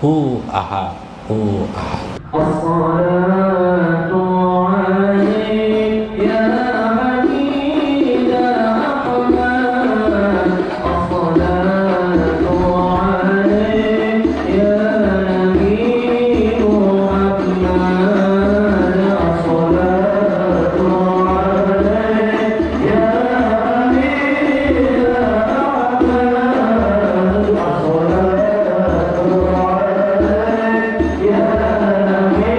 hu ahad, hu ahad. As-salatu 'alaik ya Hamid Ahmad. As-salatu 'alaik ya Nabi Muhammad. As-salatu 'alaik ya Hamid Ahmad. As-salatu 'alaik ya Nabi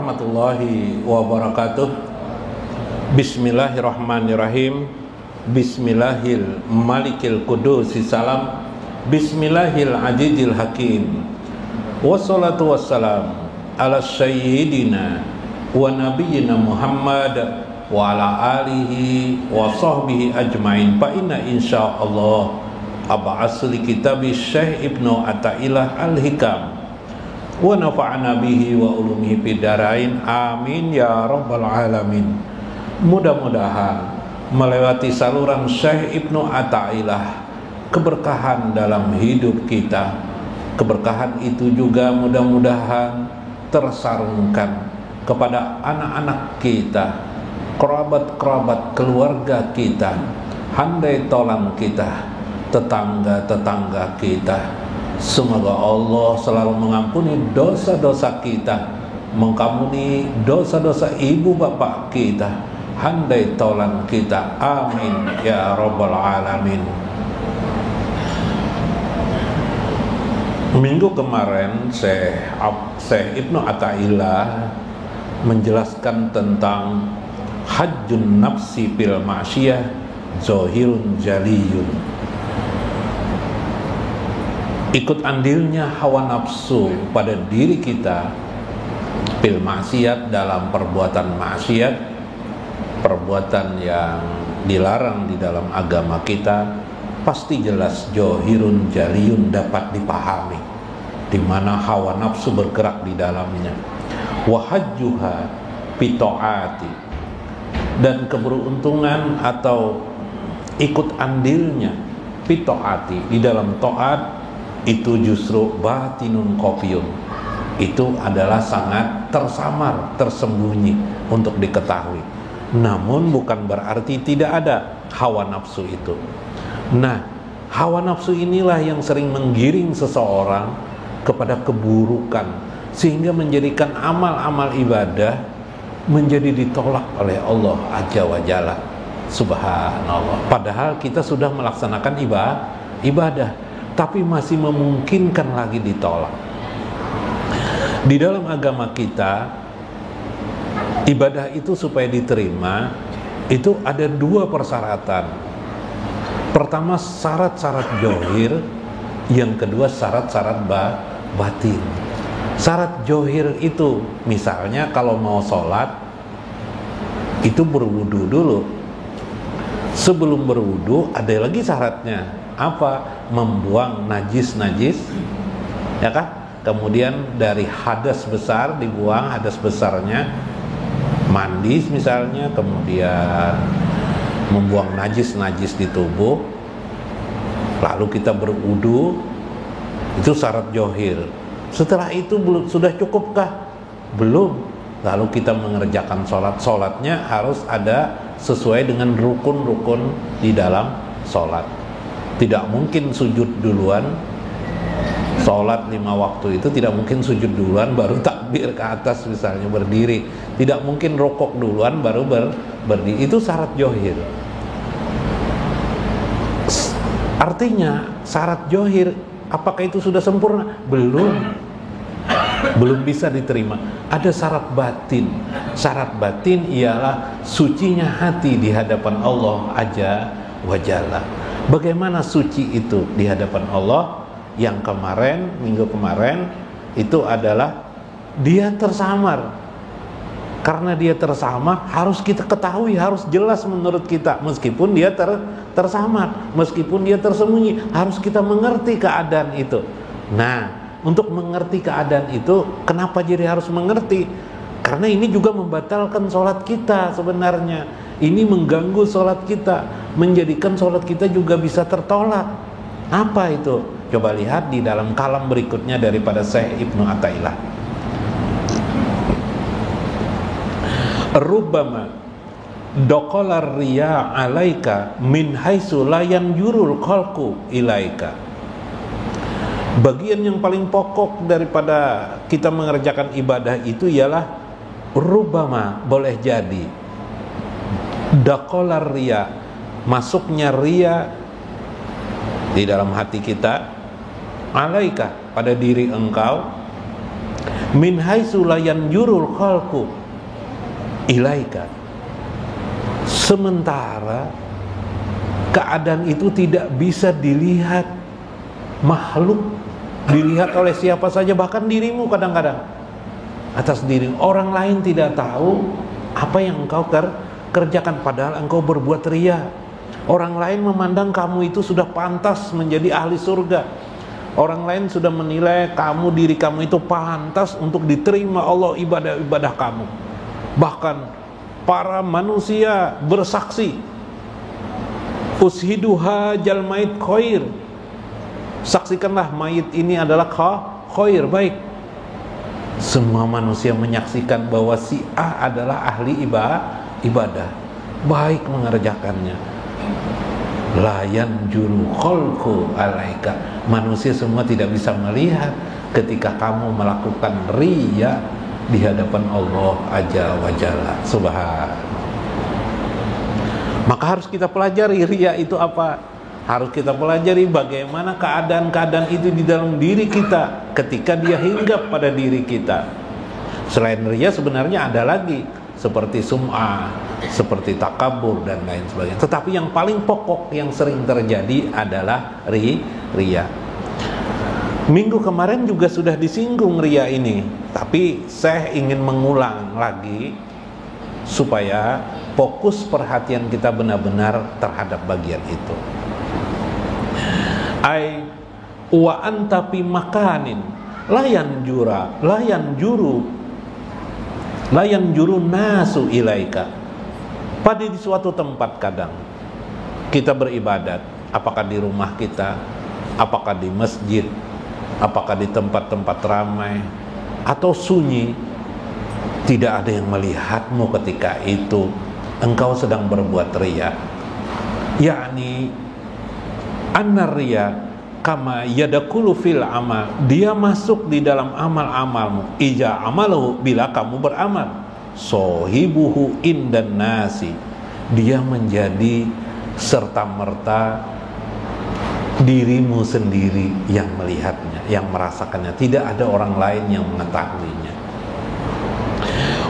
warahmatullahi wabarakatuh. Bismillahirrahmanirrahim. Bismillahil malikil qudusis salam. Bismillahil azizil hakim. Wassalatu wassalam ala sayyidina wa nabiyyina Muhammad wa ala alihi wa sahbihi ajmain. Fa inna insyaallah ab'asli kitabi Syekh Ibnu Athaillah Al-Hikam wa nafa'ana bihi wa ulumihi bidarain amin ya rabbal alamin. Mudah-mudahan melewati saluran Syekh Ibnu Athaillah keberkahan dalam hidup kita. Keberkahan itu juga mudah-mudahan tersarungkan kepada anak-anak kita, kerabat-kerabat keluarga kita, handai tolan kita, tetangga-tetangga kita. Semoga Allah selalu mengampuni dosa-dosa kita, mengampuni dosa-dosa ibu bapak kita, handai tolan kita, amin ya rabbal alamin. Minggu kemarin Syekh Ibnu Athaillah menjelaskan tentang hajjun nafsi bil ma'siyah zohirun jaliyun. Ikut andilnya hawa nafsu pada diri kita bil maksiat, dalam perbuatan maksiat, perbuatan yang dilarang di dalam agama kita, pasti jelas johirun jaliyun, dapat dipahami di mana hawa nafsu bergerak di dalamnya. Wahajjuha pitoati, dan keberuntungan atau ikut andilnya pitoati di dalam to'at itu justru batinun qafiyun, itu adalah sangat tersamar, tersembunyi untuk diketahui. Namun bukan berarti tidak ada hawa nafsu itu. Nah, hawa nafsu inilah yang sering menggiring seseorang kepada keburukan, sehingga menjadikan amal-amal ibadah menjadi ditolak oleh Allah Azza wa Jalla. Subhanallah. Padahal kita sudah melaksanakan ibadah, tapi masih memungkinkan lagi ditolak. Di dalam agama kita, ibadah itu supaya diterima itu ada dua persyaratan. Pertama syarat-syarat johir, yang kedua syarat-syarat batin. Syarat johir itu misalnya kalau mau sholat itu berwudu dulu. Sebelum berwudu ada lagi syaratnya. Apa? Membuang najis-najis, ya kan? Kemudian dari hadas besar dibuang hadas besarnya, mandi misalnya, kemudian membuang najis-najis di tubuh, lalu kita berwudu, itu syarat johir. Setelah itu sudah cukupkah? Belum. Lalu kita mengerjakan sholatnya harus ada sesuai dengan rukun-rukun di dalam sholat. Tidak mungkin sujud duluan. Sholat 5 waktu itu tidak mungkin sujud duluan baru takbir ke atas misalnya berdiri. Tidak mungkin rukuk duluan baru berdiri. Itu syarat johir. Artinya syarat johir, apakah itu sudah sempurna? Belum bisa diterima. Ada syarat batin. Syarat batin ialah sucinya hati di hadapan Allah Azza wa Jalla. Bagaimana suci itu di hadapan Allah? Yang kemarin, minggu kemarin itu adalah dia tersamar. Karena dia tersamar, harus kita ketahui, harus jelas menurut kita. Meskipun dia tersamar, meskipun dia tersembunyi, harus kita mengerti keadaan itu. Nah, untuk mengerti keadaan itu, kenapa jadi harus mengerti? Karena ini juga membatalkan sholat kita sebenarnya. Ini mengganggu sholat kita, menjadikan sholat kita juga bisa tertolak. Apa itu? Coba lihat di dalam kalam berikutnya daripada Syekh Ibnu Athaillah. Rubbama doqalar riya alaika min haitsu la yanjurul khalqu ilaika. Bagian yang paling pokok daripada kita mengerjakan ibadah itu ialah rubbama, boleh jadi, doqalar riya, masuknya riya di dalam hati kita, alaika, pada diri engkau, min haitsu la yanjurul khalqu ilaika. Sementara keadaan itu tidak bisa dilihat makhluk, dilihat oleh siapa saja, bahkan dirimu kadang-kadang atas diri orang lain tidak tahu apa yang engkau kerjakan, padahal engkau berbuat riya. Orang lain memandang kamu itu sudah pantas menjadi ahli surga. Orang lain sudah menilai kamu, diri kamu itu pantas untuk diterima Allah ibadah-ibadah kamu. Bahkan para manusia bersaksi, ushiduha jal mayit khair, saksikanlah mayit ini adalah khair, baik. Semua manusia menyaksikan bahwa si A adalah ahli ibadah, baik mengerjakannya. Layan juru kholku alaika. Manusia semua tidak bisa melihat ketika kamu melakukan riya di hadapan Allah Azza wa Jalla. Subhanallah. Maka harus kita pelajari riya itu apa. Harus kita pelajari bagaimana keadaan-keadaan itu di dalam diri kita ketika dia hinggap pada diri kita. Selain riya sebenarnya ada lagi, seperti sum'ah, seperti takabur dan lain sebagainya. Tetapi yang paling pokok yang sering terjadi adalah riya. Minggu kemarin juga sudah disinggung riya ini, tapi saya ingin mengulang lagi supaya fokus perhatian kita benar-benar terhadap bagian itu. Ai wa anta fi makanin layan juru nasu ilaika. Pada di suatu tempat kadang kita beribadat, apakah di rumah kita, apakah di masjid, apakah di tempat-tempat ramai atau sunyi, tidak ada yang melihatmu ketika itu engkau sedang berbuat riya. Yakni an-riya kama yadakulu fil amal, dia masuk di dalam amal-amalmu. Ija amaluhu, bila kamu beramal, sohibuhu indan nasi, dia menjadi serta-merta dirimu sendiri yang melihatnya, yang merasakannya, tidak ada orang lain yang mengetahuinya.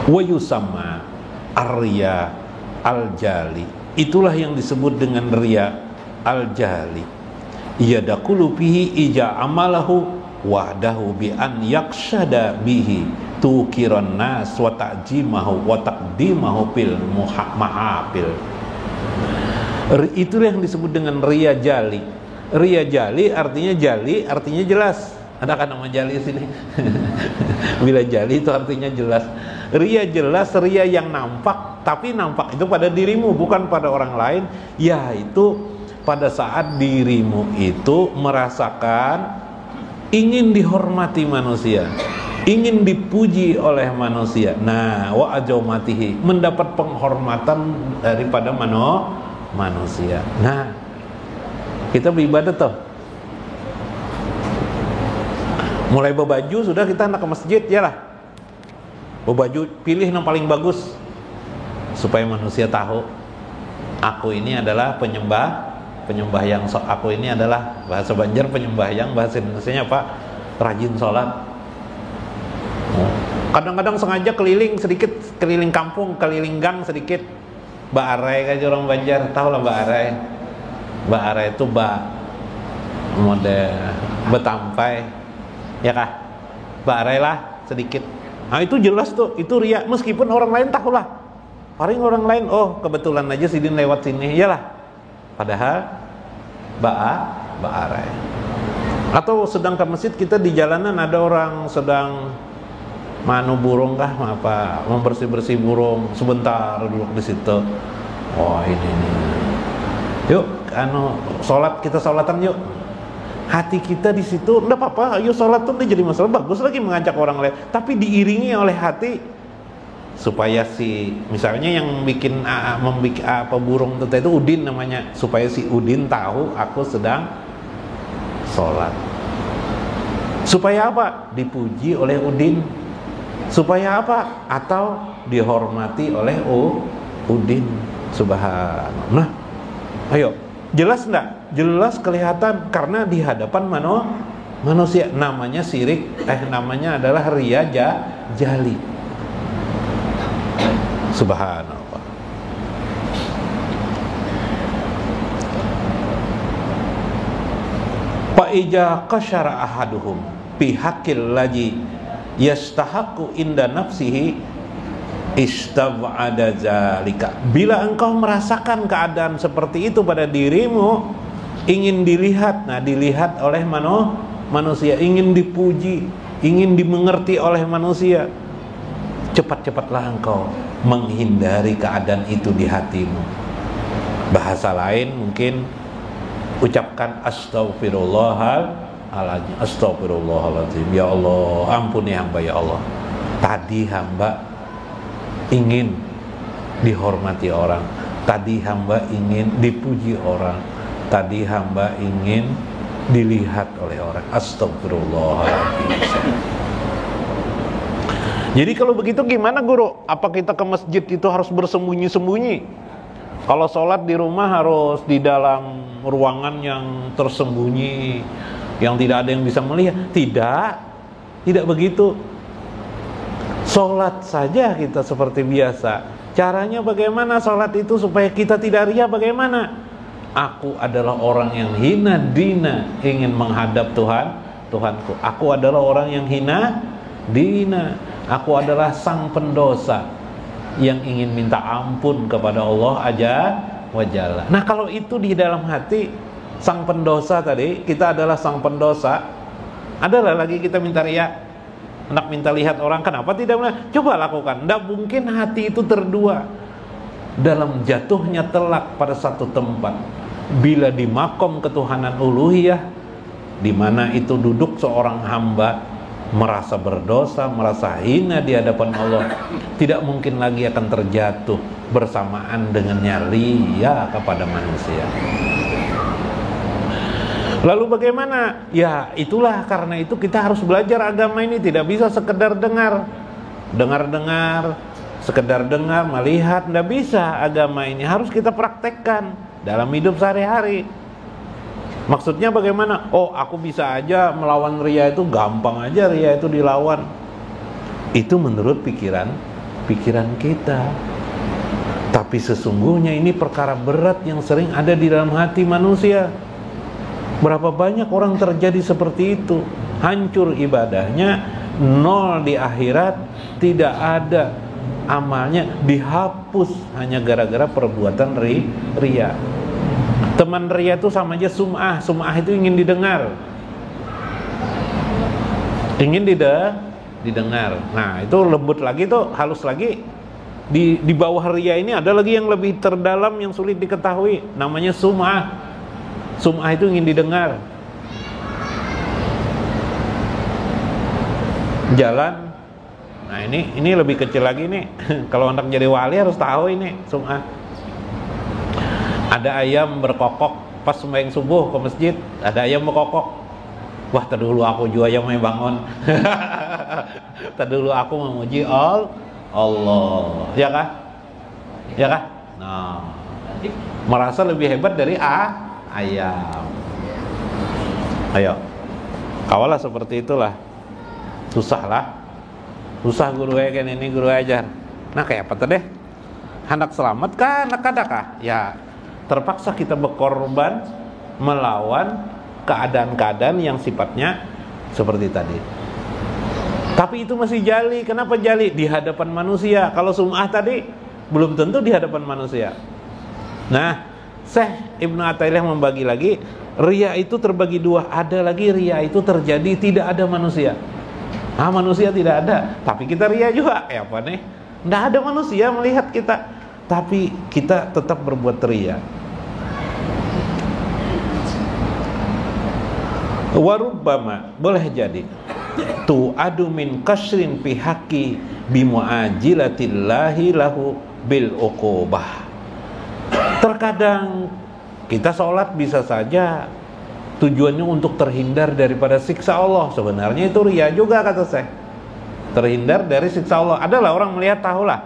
Wa yusamma ar-riya al-jali, itulah yang disebut dengan riya al-jali. Yadakulu bihi ija amalahu wahdahu bi an yakshada bihi tukiran nas wa ta'jimahu wa taqdimahu fil mahafil. Itulah yang disebut dengan riya jali. Riya jali artinya jelas. Ada kan nama jali sini? Bila jali itu artinya jelas. Riya jelas, riya yang nampak, tapi nampak itu pada dirimu, bukan pada orang lain. Yaitu pada saat dirimu itu merasakan ingin dihormati manusia, ingin dipuji oleh manusia. Nah, wa ajomatihi, mendapat penghormatan daripada manusia. Nah, kita beribadah tuh. Mulai berbaju sudah, kita hendak ke masjid, ya lah. Berbaju, pilih yang paling bagus supaya manusia tahu aku ini adalah penyembah yang aku ini adalah, bahasa Banjar penyembahyang, bahasa Indonesianya apa? Rajin sholat. Kadang-kadang sengaja keliling sedikit, keliling kampung, keliling gang sedikit. Mbak Arai kan orang Banjar, tahu lah Mbak Arai. Mbak Arai itu model betampai, ya kah? Mbak Arai lah sedikit. Nah itu jelas tuh, itu riya, meskipun orang lain tahu lah. Paling orang lain, oh kebetulan aja Sidin lewat sini, iyalah. Padahal Mbak Arai. Atau sedang ke masjid, kita di jalanan ada orang sedang manu burung kah, apa membersih-bersih burung, sebentar duduk di situ. Oh ini. Yuk, sholat, kita sholatan yuk. Hati kita di situ, enggak apa-apa, ayo sholat tuh jadi masalah, bagus lagi mengajak orang lain, tapi diiringi oleh hati supaya si, misalnya yang bikin membuat burung itu Udin namanya, supaya si Udin tahu aku sedang sholat. Supaya apa? Dipuji oleh Udin. Supaya apa? Atau dihormati oleh Udin. Subhanallah. Nah, ayo, jelas enggak? Jelas kelihatan, karena di hadapan manusia. Namanya syirik, namanya adalah riya jali. Subhanallah. Fa ija qasyara ahaduhum fi haqqil ladzi yastahaqqu inda nafsihi istab'ada zalika. Bila engkau merasakan keadaan seperti itu pada dirimu, ingin dilihat, dilihat oleh manusia, ingin dipuji, ingin dimengerti oleh manusia, cepat-cepatlah engkau menghindari keadaan itu di hatimu. Bahasa lain mungkin ucapkan astagfirullahaladzim. Ya Allah, ampuni hamba ya Allah. Tadi hamba ingin dihormati orang, tadi hamba ingin dipuji orang, tadi hamba ingin dilihat oleh orang. Astagfirullahaladzim. Jadi kalau begitu gimana guru? Apa kita ke masjid itu harus bersembunyi-sembunyi? Kalau sholat di rumah harus di dalam ruangan yang tersembunyi, yang tidak ada yang bisa melihat? Tidak begitu. Sholat saja kita seperti biasa. Caranya bagaimana sholat itu supaya kita tidak riya? Bagaimana? Aku adalah orang yang hina dina, ingin menghadap Tuhanku. Aku adalah orang yang hina dina. Aku adalah sang pendosa yang ingin minta ampun kepada Allah wa Jalla. Nah, kalau itu di dalam hati, sang pendosa tadi, kita adalah sang pendosa, adalah lagi kita minta riya, hendak minta lihat orang, kenapa tidak? Coba lakukan. Tidak mungkin hati itu terdua dalam jatuhnya telak pada satu tempat. Bila di makom ketuhanan uluhiyah, di mana itu duduk seorang hamba merasa berdosa, merasa hina di hadapan Allah, tidak mungkin lagi akan terjatuh bersamaan dengannya riya kepada manusia. Lalu bagaimana? Ya itulah, karena itu kita harus belajar agama ini. Tidak bisa sekedar dengar, sekedar dengar, melihat. Tidak bisa. Agama ini harus kita praktekkan dalam hidup sehari-hari. Maksudnya bagaimana? Oh, aku bisa aja melawan riya, itu gampang aja riya itu dilawan. Itu menurut pikiran kita. Tapi sesungguhnya ini perkara berat yang sering ada di dalam hati manusia. Berapa banyak orang terjadi seperti itu, hancur ibadahnya, nol di akhirat, tidak ada amalnya, dihapus hanya gara-gara perbuatan riya. Teman riya itu sama aja sum'ah. Sum'ah itu ingin didengar, ingin didengar. Nah, itu lembut lagi tuh, halus lagi. Di bawah riya ini ada lagi yang lebih terdalam yang sulit diketahui, namanya sum'ah. Sum'ah itu ingin didengar. Jalan. Nah, ini lebih kecil lagi nih. Kalau hendak jadi wali harus tahu ini sum'ah. Ada ayam berkokok pas sembahyang subuh ke masjid, ada ayam berkokok. Wah, terdulu aku juga yang mau bangun. Terdulu aku memuji Allah. Ya kah? Nah, merasa lebih hebat dari ayam. Ayo, kawalah seperti itulah. Susah guru kan ini guru ajar. Nah, kayak apa deh? Hendak selamat kah? Hendak kada kah? Ya, terpaksa kita berkorban melawan keadaan-keadaan yang sifatnya seperti tadi. Tapi itu masih jali. Kenapa jali? Di hadapan manusia. Kalau sum'ah tadi belum tentu di hadapan manusia. Nah, Syekh Ibnu Athaillah membagi lagi, riya itu terbagi dua. Ada lagi riya itu terjadi tidak ada manusia. Manusia tidak ada, tapi kita riya juga. Apa nih? Tidak ada manusia melihat kita, tapi kita tetap berbuat riya. Warubbama, boleh jadi tu'adu min kasrin pihaki bimu'ajilatillahi lahu bil uqubah. Terkadang kita sholat bisa saja tujuannya untuk terhindar daripada siksa Allah. Sebenarnya itu riya juga, kata saya. Terhindar dari siksa Allah. Adalah orang melihat, tahulah.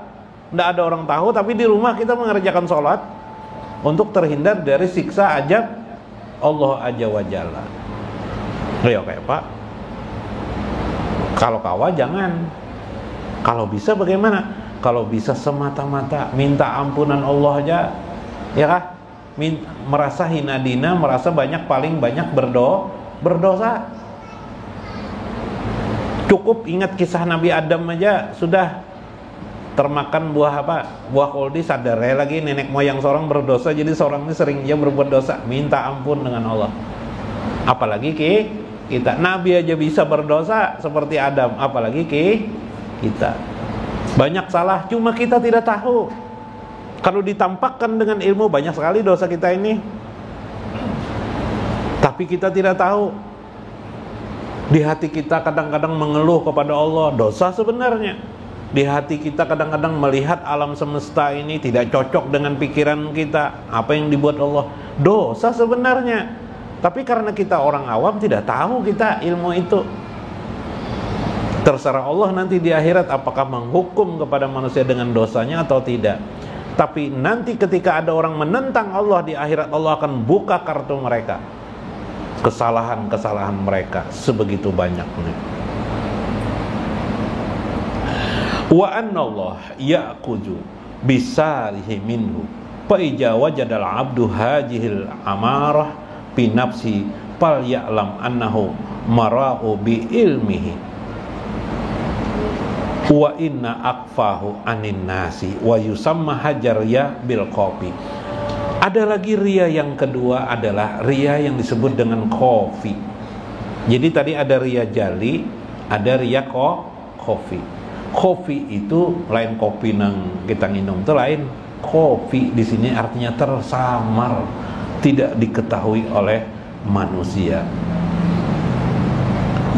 Tidak ada orang tahu, tapi di rumah kita mengerjakan sholat untuk terhindar dari siksa azab Allah Azza wa Jalla. Ya kayak Pak, kalau kawa jangan. Kalau bisa bagaimana? Kalau bisa semata-mata minta ampunan Allah aja, ya kah? Merasa hina dina, merasa paling banyak berdosa. Cukup ingat kisah Nabi Adam aja sudah termakan buah apa? Buah koldi, sadar lagi nenek moyang seorang berdosa, jadi seorang ini sering dia berbuat dosa, minta ampun dengan Allah. Apalagi kita, Nabi aja bisa berdosa seperti Adam, apalagi kita. Banyak salah, cuma kita tidak tahu. Kalau ditampakkan dengan ilmu, banyak sekali dosa kita ini, tapi kita tidak tahu. Di hati kita kadang-kadang mengeluh kepada Allah, dosa sebenarnya. Di hati kita kadang-kadang melihat alam semesta ini tidak cocok dengan pikiran kita, apa yang dibuat Allah, dosa sebenarnya. Tapi karena kita orang awam tidak tahu kita ilmu itu. Terserah Allah nanti di akhirat apakah menghukum kepada manusia dengan dosanya atau tidak. Tapi nanti ketika ada orang menentang Allah di akhirat, Allah akan buka kartu mereka, kesalahan-kesalahan mereka sebegitu banyaknya. Wa anna Allah ya'khudhu bisarihi minhu fa ija wajadal abdu hajihil amarah bi nafsi fal ya'lam annahu mara'u bi ilmihi wa inna akfahu anin nasi wa yusamma hajarya bil kopi. Ada lagi ria yang kedua adalah ria yang disebut dengan kofi. Jadi tadi ada ria jali, ada ria kofi. Kofi itu lain kopi nang kita minum, itu lain. Kofi di sini artinya tersamar, tidak diketahui oleh manusia.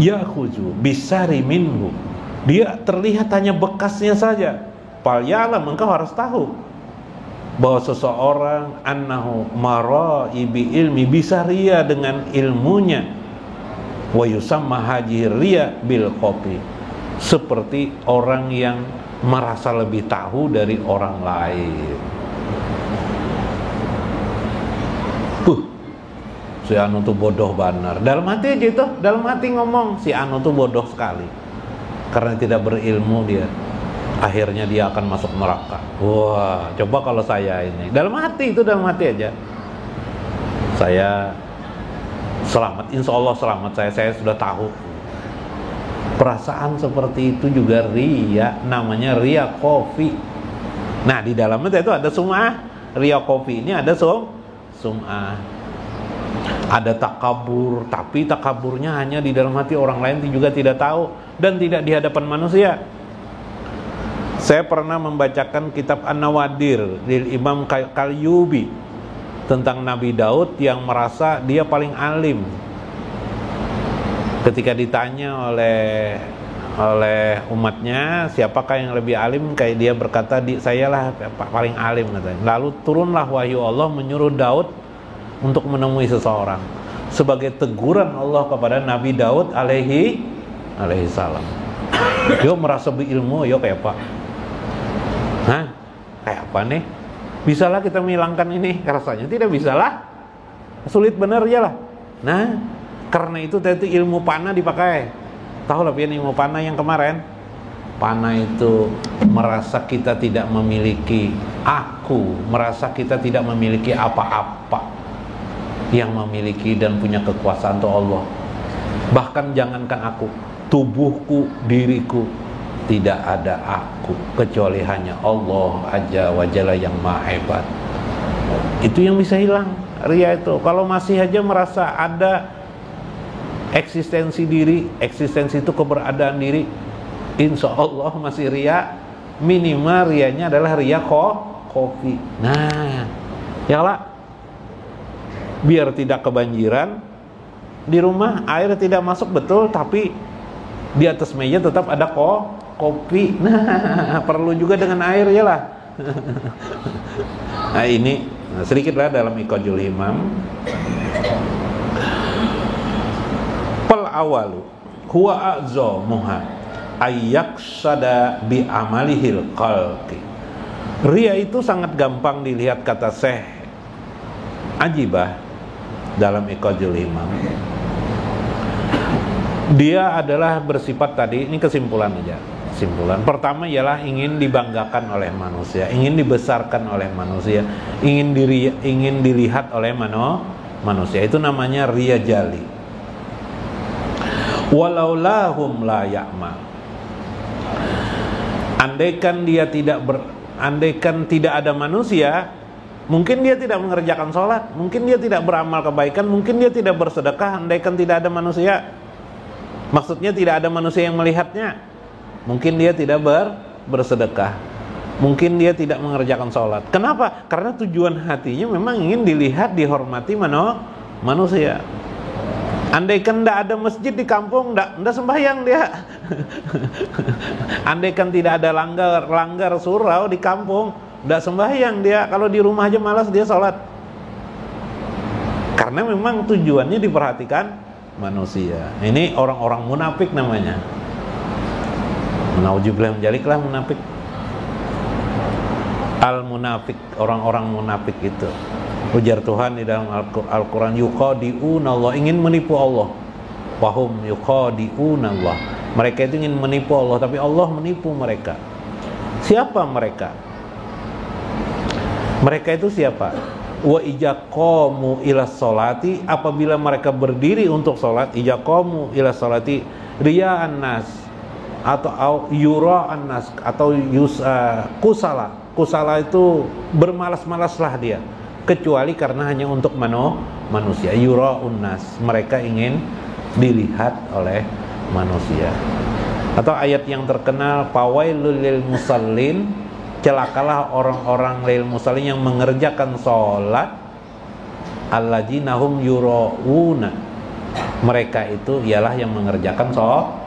Ya khuju bisari minhu, dia terlihat hanya bekasnya saja. Fal ya'lam, engkau harus tahu bahwa seseorang annahu mara'i bi ilmi, bisa ria dengan ilmunya. Wa yusamma haji ria bil kopi, seperti orang yang merasa lebih tahu dari orang lain. Si anu tuh bodoh benar. Dalam hati aja itu, dalam hati ngomong si anu tuh bodoh sekali. Karena tidak berilmu dia, akhirnya dia akan masuk neraka. Wah, coba kalau saya ini dalam hati, itu dalam hati aja, saya selamat, insya Allah selamat, saya sudah tahu. Perasaan seperti itu juga ria, namanya ria kofi. Nah di dalamnya itu ada sum'ah. Ria kofi ini ada sum'ah, ada takabur, tapi takaburnya hanya di dalam hati, orang lain juga tidak tahu dan tidak di hadapan manusia. Saya pernah membacakan kitab An-Nawadir dari Imam Qalyubi tentang Nabi Daud yang merasa dia paling alim. Ketika ditanya oleh umatnya, siapakah yang lebih alim, kayak dia berkata, sayalah paling alim katanya. Lalu turunlah wahyu Allah menyuruh Daud untuk menemui seseorang sebagai teguran Allah kepada Nabi Daud alaihi salam. Yo merasa berilmu, yo kayak apa? Hah? Kayak apa nih? Bisalah kita menghilangkan ini? Rasanya tidak bisalah. Sulit benar ya lah. Nah, karena itu tadi ilmu panah dipakai. Tahu lah pian ilmu panah yang kemarin? Panah itu merasa kita tidak memiliki aku, merasa kita tidak memiliki apa-apa. Yang memiliki dan punya kekuasaan itu Allah. Bahkan jangankan aku, tubuhku, diriku, tidak ada aku kecuali hanya Allah Azza wa Jalla yang maha hebat. Itu yang bisa hilang ria itu. Kalau masih aja merasa ada eksistensi diri, eksistensi itu keberadaan diri, insya Allah masih ria. Minimal rianya adalah ria kofi. Nah, ya lah, biar tidak kebanjiran di rumah, air tidak masuk betul, tapi di atas meja tetap ada kopi. Nah, perlu juga dengan air ya lah. Nah ini sedikit lah dalam Iqadul Himam. Pal awalu huwa a'zamuha ayyaqsada bi amalihil qalqi. Ria itu sangat gampang dilihat, kata Syekh Ajibah dalam Iqadul Himam. Dia adalah bersifat tadi, ini kesimpulan aja. Kesimpulan pertama ialah ingin dibanggakan oleh manusia, ingin dibesarkan oleh manusia, ingin dilihat oleh manusia. Itu namanya riya jali. Walau lahum la ya'mal. Andaikan tidak ada manusia, mungkin dia tidak mengerjakan sholat, mungkin dia tidak beramal kebaikan, mungkin dia tidak bersedekah. Andaikan tidak ada manusia, maksudnya tidak ada manusia yang melihatnya, mungkin dia tidak bersedekah, mungkin dia tidak mengerjakan sholat. Kenapa? Karena tujuan hatinya memang ingin dilihat, dihormati manusia. Andaikan tidak ada masjid di kampung, tidak sembahyang dia. Andaikan tidak ada langgar surau di kampung, tidak sembahyang dia. Kalau di rumah aja malas dia sholat. Karena memang tujuannya diperhatikan manusia. Ini orang-orang munafik namanya. Nauzubillah min dzalik lah munafik. Al-munafik, orang-orang munafik itu. Ujar Tuhan di dalam Al-Quran, yukhadi'una Allah, ingin menipu Allah. Wahum yukhadi'una Allah, mereka itu ingin menipu Allah, tapi Allah menipu mereka. Siapa mereka? Mereka itu siapa? Wa ijaqamu ila sholati, apabila mereka berdiri untuk sholat, ijaqamu ila sholati riya'an nas, atau yura'an nas, atau kusala. Kusala itu bermalas-malaslah dia, kecuali karena hanya untuk manusia. Yura'un nas, mereka ingin dilihat oleh manusia. Atau ayat yang terkenal, fawailul lil musallin, celakalah orang-orang lil musallin yang mengerjakan sholat, alladzina hum yura'una, mereka itu ialah yang mengerjakan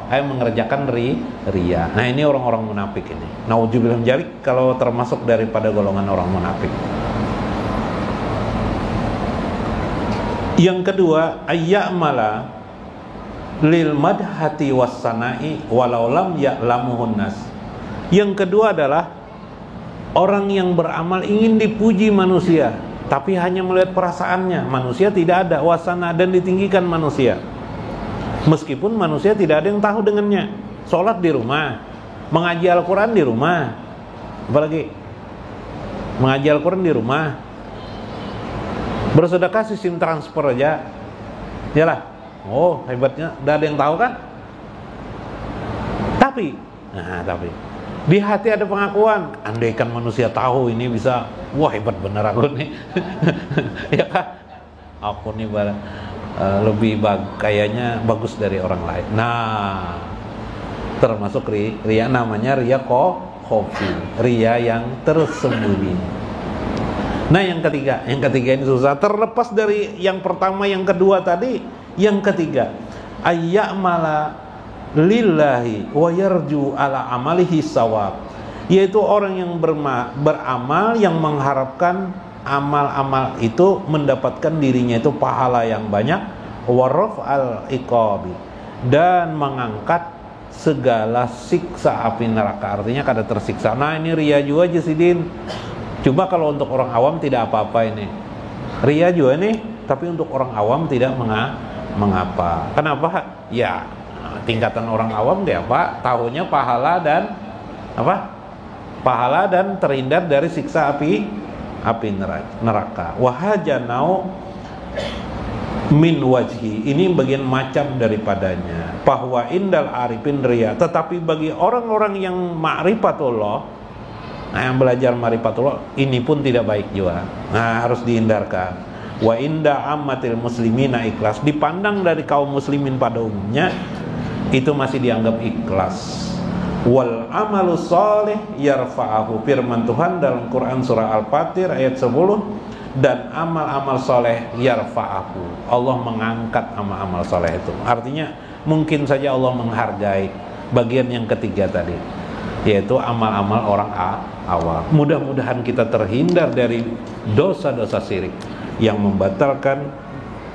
mengerjakan riya. Nah, ini orang-orang munafik ini. Nauzubillah min dzalik, kalau termasuk daripada golongan orang munafik. Yang kedua, ayya'mala lil madhati wassana'i walau lam ya'lamuhun nas. Yang kedua adalah orang yang beramal ingin dipuji manusia, tapi hanya melihat perasaannya. Manusia tidak ada wasana, dan ditinggikan manusia. Meskipun manusia tidak ada yang tahu dengannya. Sholat di rumah, mengaji Al-Quran di rumah, apalagi mengaji Al-Quran di rumah, bersedekah sistem transfer aja, yalah. Oh, hebatnya, udah ada yang tahu kan? Tapi di hati ada pengakuan. Andaikan manusia tahu ini bisa, wah hebat bener aku nih. Ya kan? Aku nih lebih kayaknya bagus dari orang lain. Nah, termasuk riya, namanya riya khofi, riya yang tersembunyi. Nah, yang ketiga ini susah, terlepas dari yang pertama, yang kedua tadi. Yang ketiga, ayya'mala lillahi wa yarju ala amalihi sawab, yaitu orang yang beramal yang mengharapkan amal-amal itu mendapatkan dirinya itu pahala yang banyak, waraf al-iqabi, dan mengangkat segala siksa api neraka, artinya kada tersiksa. Nah, ini riya juga Jasidin. Coba kalau untuk orang awam tidak apa-apa ini. Riya juga nih, tapi untuk orang awam tidak mengapa. Kenapa? Ya, tingkatan orang awam dia apa? Tahunya pahala dan apa? Pahala dan terhindar dari siksa api neraka. Wahajanau min wajhi, ini bagian macam daripadanya. Bahwa indal arifin riya, tetapi bagi orang-orang yang ma'rifatullah, nah, yang belajar ma'rifatullah, ini pun tidak baik juga. Nah, harus dihindarkan. Wa inda ammatil muslimina ikhlas, dipandang dari kaum muslimin pada umumnya itu masih dianggap ikhlas. Wal amalu sholih yarfa'ahu, firman Tuhan dalam Quran surah Al-Fatir ayat 10, dan amal-amal soleh yarfa'ahu, Allah mengangkat amal-amal soleh itu. Artinya mungkin saja Allah menghargai bagian yang ketiga tadi, yaitu amal-amal orang awam. Mudah-mudahan kita terhindar dari dosa-dosa syirik yang membatalkan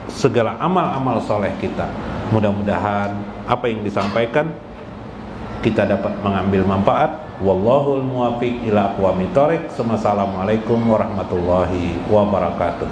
segala amal-amal soleh kita. Mudah-mudahan apa yang disampaikan kita dapat mengambil manfaat. Wallahul muwaffiq ila aqwamit thoriq. Assalamualaikum warahmatullahi wabarakatuh.